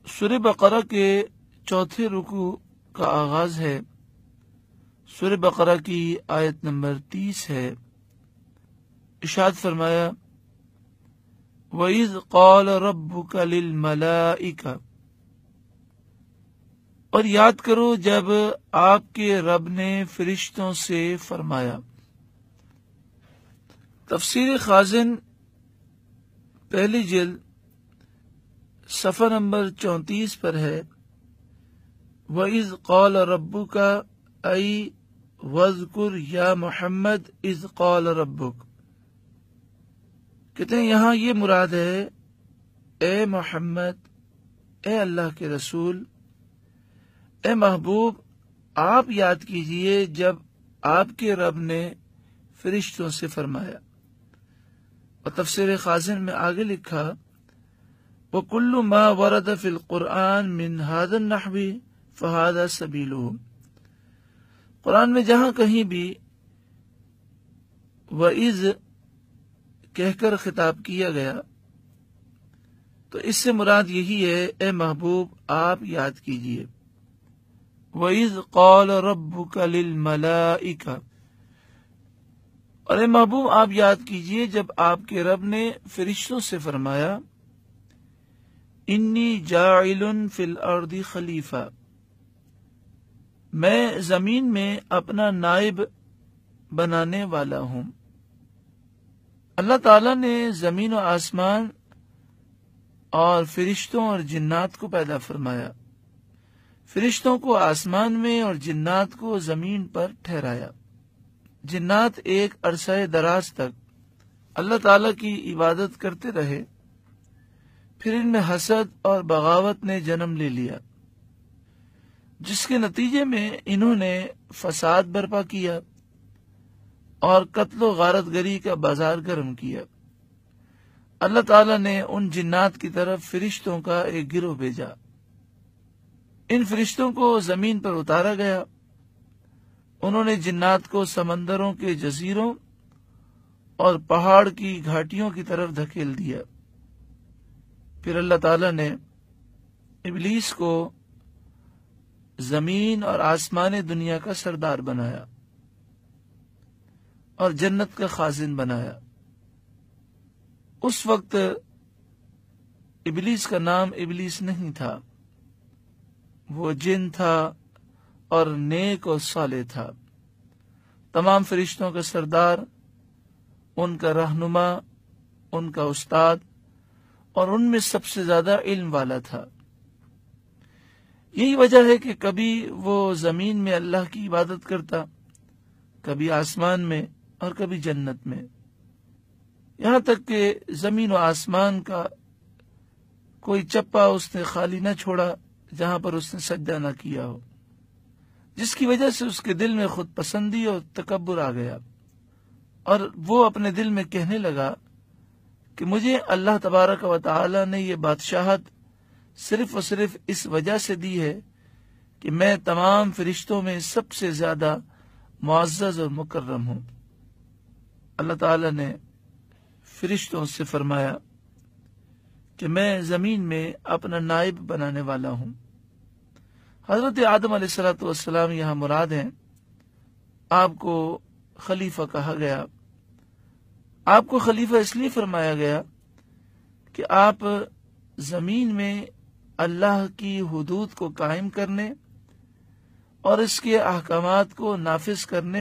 سورہ بقرہ کے چوتھے رکوع کا آغاز ہے۔ سورہ بقرہ کی آیت نمبر 30 ہے۔ ارشاد فرمایا وَإِذْ قَالَ رَبُّكَ لِلْمَلَائِكَةِ، اور یاد کرو جب آپ کے رب نے فرشتوں سے فرمایا۔ تفسیر خازن پہلی جلد صفحہ نمبر 34 پر ہے۔ وَإِذْ قَالَ رَبُّكَ أَيْ وَاذْكُرْ يَا مُحَمَّدْ إِذْ قَالَ رَبُّكَ، کہتے ہیں یہاں یہ مراد ہے اے محمد، اے اللہ کے رسول، اے محبوب، آپ یاد کیجئے جب آپ کے رب نے فرشتوں سے فرمایا۔ اور تفسیر خازن میں آگے لکھا وَكُلُّ مَا وَرَدَ فِي الْقُرْآنِ مِنْ هَذَا النَّحْوِ فَهَذَا سَبِيلُهُ، قرآن میں جہاں کہیں بھی وَإِذْ کہہ کر خطاب کیا گیا تو اس سے مراد یہی ہے اے محبوب آپ یاد کیجئے۔ وَإِذْ قَالَ رَبُّكَ لِلْمَلَائِكَةِ، اور اے محبوب آپ یاد کیجئے جب آپ کے رب نے فرشتوں سے فرمایا انی جاعل فی الارض خلیفہ، میں زمین میں اپنا نائب بنانے والا ہوں۔ اللہ تعالیٰ نے زمین و آسمان اور فرشتوں اور جنات کو پیدا فرمایا، فرشتوں کو آسمان میں اور جنات کو زمین پر ٹھہرایا۔ جنات ایک عرصہ دراز تک اللہ تعالیٰ کی عبادت کرتے رہے، پھر ان میں حسد اور بغاوت نے جنم لے لیا، جس کے نتیجے میں انہوں نے فساد برپا کیا اور قتل و غارت گری کا بازار گرم کیا۔ اللہ تعالیٰ نے ان جنات کی طرف فرشتوں کا ایک گروہ بھیجا، ان فرشتوں کو زمین پر اتارا گیا، انہوں نے جنات کو سمندروں کے جزیروں اور پہاڑ کی گھاٹیوں کی طرف دھکیل دیا۔ پھر اللہ تعالیٰ نے ابلیس کو زمین اور آسمان دنیا کا سردار بنایا اور جنت کا خازن بنایا۔ اس وقت ابلیس کا نام ابلیس نہیں تھا، وہ جن تھا اور نیک اور صالح تھا، تمام فرشتوں کا سردار، ان کا رہنما، ان کا استاد اور ان میں سب سے زیادہ علم والا تھا۔ یہی وجہ ہے کہ کبھی وہ زمین میں اللہ کی عبادت کرتا، کبھی آسمان میں اور کبھی جنت میں، یہاں تک کہ زمین و آسمان کا کوئی چپا اس نے خالی نہ چھوڑا جہاں پر اس نے سجدہ نہ کیا ہو، جس کی وجہ سے اس کے دل میں خود پسندی اور تکبر آ گیا، اور وہ اپنے دل میں کہنے لگا کہ مجھے اللہ تبارک و تعالی نے یہ بادشاہت صرف اور صرف اس وجہ سے دی ہے کہ میں تمام فرشتوں میں سب سے زیادہ معزز اور مکرم ہوں۔ اللہ تعالی نے فرشتوں سے فرمایا کہ میں زمین میں اپنا نائب بنانے والا ہوں۔ حضرت آدم علیہ السلام یہاں مراد ہیں، آپ کو خلیفہ کہا گیا۔ آپ کو خلیفہ اس لیے فرمایا گیا کہ آپ زمین میں اللہ کی حدود کو قائم کرنے اور اس کے احکامات کو نافذ کرنے